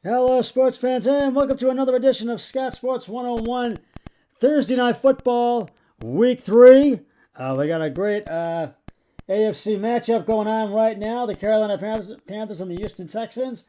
Hello, sports fans, and welcome to another edition of Scott Sports 101 Thursday Night Football, Week 3. We got a great AFC matchup going on right now. The Carolina Panthers and the Houston Texans.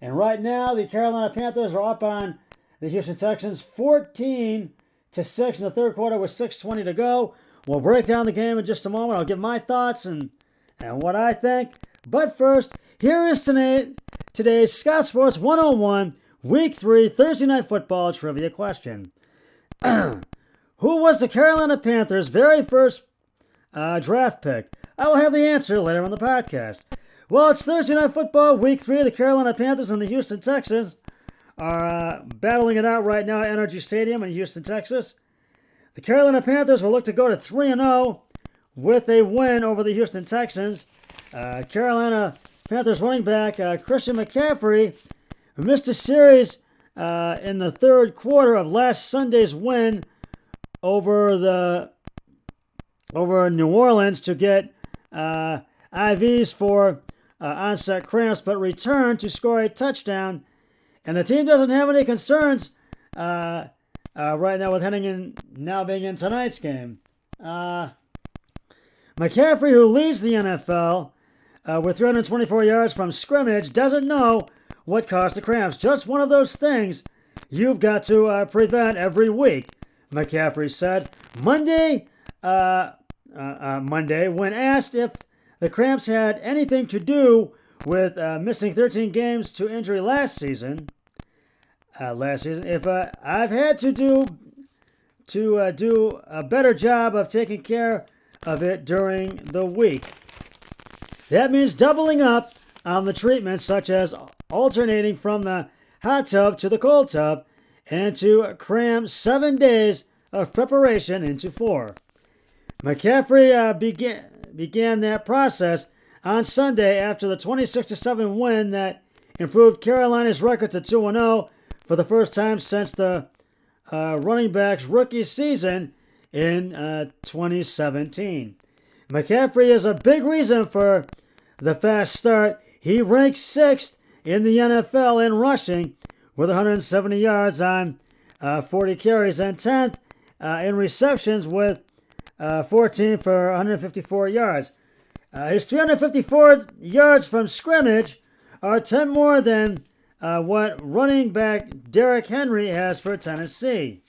And right now, the Carolina Panthers are up on the Houston Texans 14-6 in the third quarter with 6:20 to go. We'll break down the game in just a moment. I'll give my thoughts and what I think. But first, here is today's Scott Sports 101 Week 3 Thursday Night Football Trivia question. Who was the Carolina Panthers' very first draft pick? I will have the answer later on the podcast. Well, it's Thursday Night Football Week 3. The Carolina Panthers and the Houston Texans are battling it out right now at Energy Stadium in Houston, Texas. The Carolina Panthers will look to go to 3-0 with a win over the Houston Texans. Carolina Panthers running back Christian McCaffrey, who missed a series in the third quarter of last Sunday's win over New Orleans to get IVs for onset cramps, but returned to score a touchdown. And the team doesn't have any concerns right now with being in tonight's game. McCaffrey, who leads the NFL with 324 yards from scrimmage, doesn't know what caused the cramps. Just one of those things you've got to prevent every week, McCaffrey said. Monday, when asked if the cramps had anything to do with missing 13 games to injury last season, if I've had to do a better job of taking care of it during the week. That means doubling up on the treatments, such as alternating from the hot tub to the cold tub, and to cram 7 days of preparation into 4. McCaffrey began that process on Sunday after the 26-7 win that improved Carolina's record to 2-0 for the first time since the running back's rookie season in 2017. McCaffrey is a big reason for the fast start. He ranks 6th in the NFL in rushing with 170 yards on 40 carries, and 10th in receptions with 14 for 154 yards. His 354 yards from scrimmage are 10 more than what running back Derrick Henry has for Tennessee.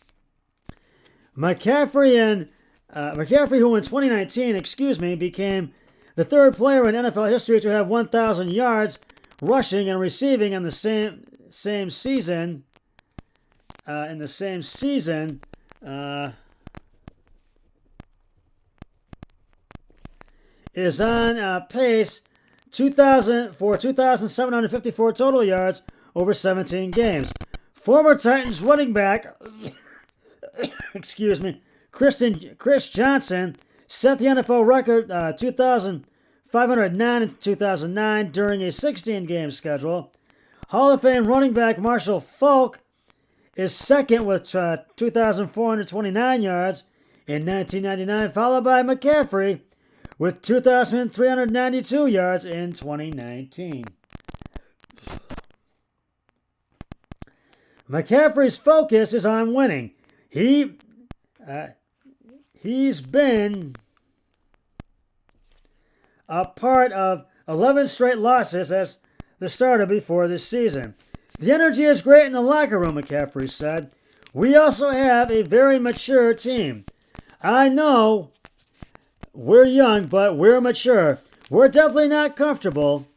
McCaffrey, who in 2019, became the third player in NFL history to have 1,000 yards rushing and receiving in the same season. Is on pace 2,754 total yards over 17 games. Former Titans running back, Chris Johnson set the NFL record 2,509 in 2009 during a 16-game schedule. Hall of Fame running back Marshall Faulk is second with 2,429 yards in 1999, followed by McCaffrey with 2,392 yards in 2019. McCaffrey's focus is on winning. He's been a part of 11 straight losses as the starter before this season. The energy is great in the locker room, McCaffrey said. We also have a very mature team. I know we're young, but we're mature. We're definitely not comfortable.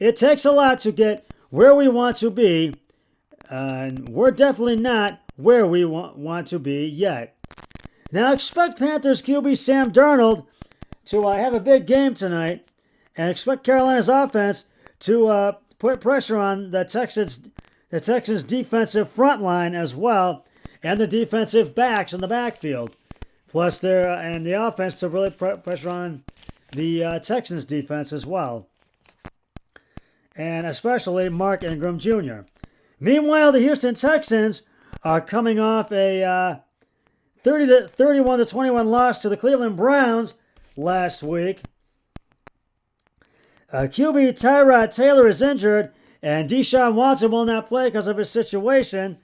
It takes a lot to get where we want to be, and we're definitely not where we want to be yet. Now expect Panthers QB Sam Darnold to have a big game tonight, and expect Carolina's offense to put pressure on the Texans defensive front line as well, and the defensive backs in the backfield. Plus, and the offense to really put pressure on the Texans defense as well, and especially Mark Ingram Jr. Meanwhile, the Houston Texans are coming off a 31-21 loss to the Cleveland Browns last week. QB Tyrod Taylor is injured And Deshaun Watson will not play because of his situation.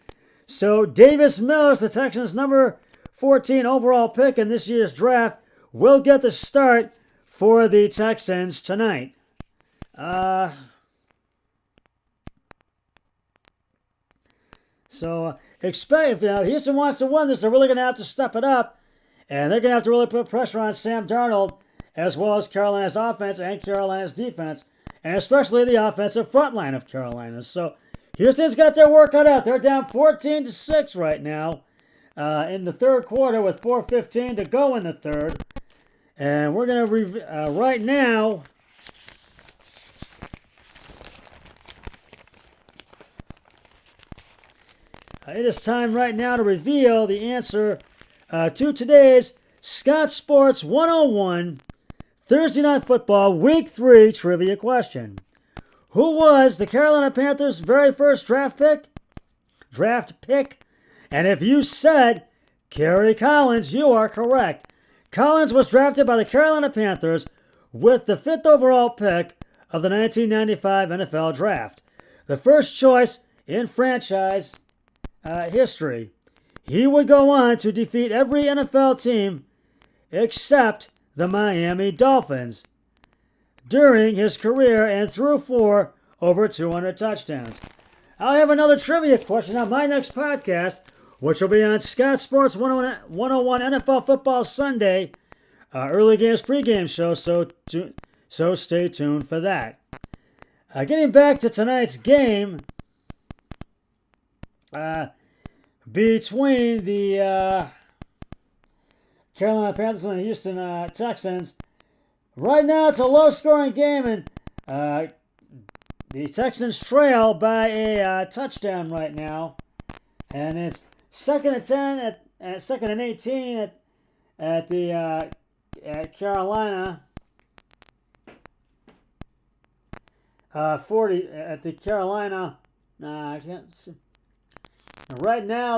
So Davis Mills, the Texans' number 14 overall pick in this year's draft, will get the start for the Texans tonight. So expect, if Houston wants to win this, they're really going to have to step it up. And they're going to have to really put pressure on Sam Darnold, as well as Carolina's offense and Carolina's defense, and especially the offensive front line of Carolina. So Houston's got their work cut out. They're down 14-6 right now in the third quarter with 4:15 to go in the third. And we're going to, right now, it is time right now to reveal the answer to today's Scott Sports 101 Thursday Night Football Week 3 trivia question. Who was the Carolina Panthers' very first draft pick? And if you said Kerry Collins, you are correct. Collins was drafted by the Carolina Panthers with the 5th overall pick of the 1995 NFL Draft. The first choice in franchise history. He would go on to defeat every NFL team except the Miami Dolphins during his career and threw for over 200 touchdowns. I'll have another trivia question on my next podcast, which will be on Scott Sports 101 NFL Football Sunday, early games pregame show, so stay tuned for that. Getting back to tonight's game between the Carolina Panthers and the Houston Texans. Right now it's a low-scoring game, and the Texans trail by a touchdown right now. And it's 2nd and 10 at 2nd and 18 at the Carolina 40 at the Carolina. I can't see. Right now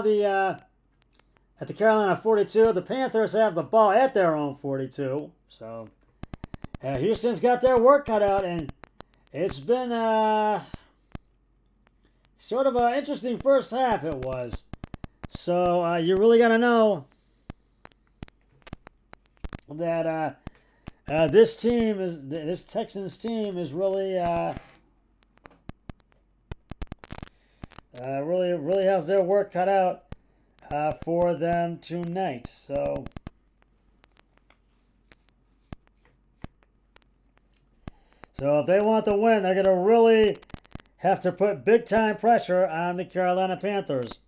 at the Carolina 42, the Panthers have the ball at their own 42. So Houston's got their work cut out, and it's been sort of an interesting first half. It was. So you really got to know that this Texans team is really really has their work cut out for them tonight. So if they want to win, they're going to really have to put big time pressure on the Carolina Panthers.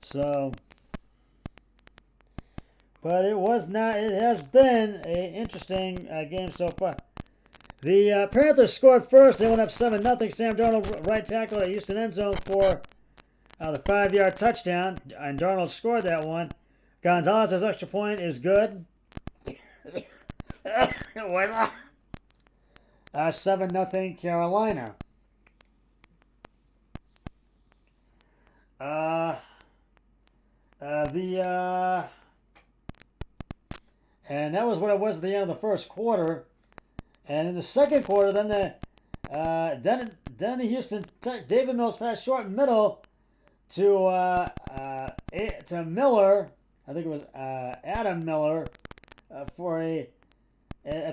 So, but it has been an interesting game so far. The Panthers scored first. They went up 7-0. Sam Darnold right tackle at Houston end zone for the 5-yard touchdown, and Darnold scored that one. Gonzalez's extra point is good. It was 7-0 Carolina. And that was what it was at the end of the first quarter. And in the second quarter, then the Houston David Mills passed short middle to Miller. I think it was Adam Miller at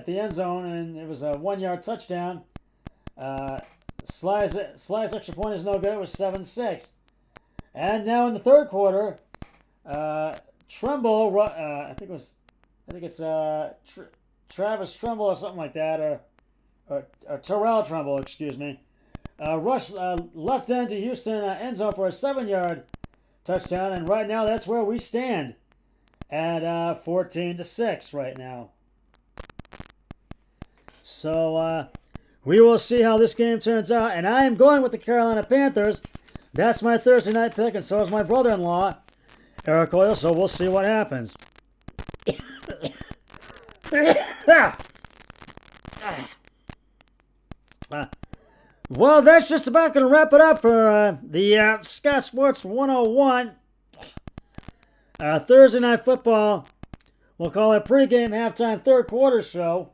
the end zone, and it was a 1-yard touchdown. Sly's extra point is no good. It was 7-6. And now in the third quarter, Tremble, I think it's Travis Tremble or something like that, or Terrell Tremble, excuse me. Rush left end to Houston end zone for a 7-yard touchdown, and right now that's where we stand at 14-6 right now. So we will see how this game turns out, and I am going with the Carolina Panthers. That's my Thursday night pick, and so is my brother-in-law, Eric Oil, so we'll see what happens. Well, that's just about going to wrap it up for the Scott Sports 101 Thursday Night Football. We'll call it pregame, halftime, third quarter show.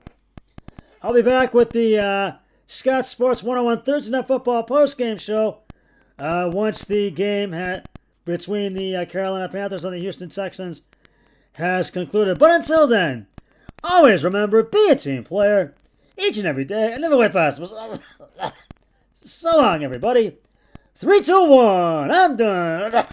I'll be back with the Scott Sports 101 Thursday Night Football postgame show. Once the game between the Carolina Panthers and the Houston Texans has concluded. But until then, always remember, be a team player each and every day and never way possible. So long, everybody. 3, 2, 1. I'm done.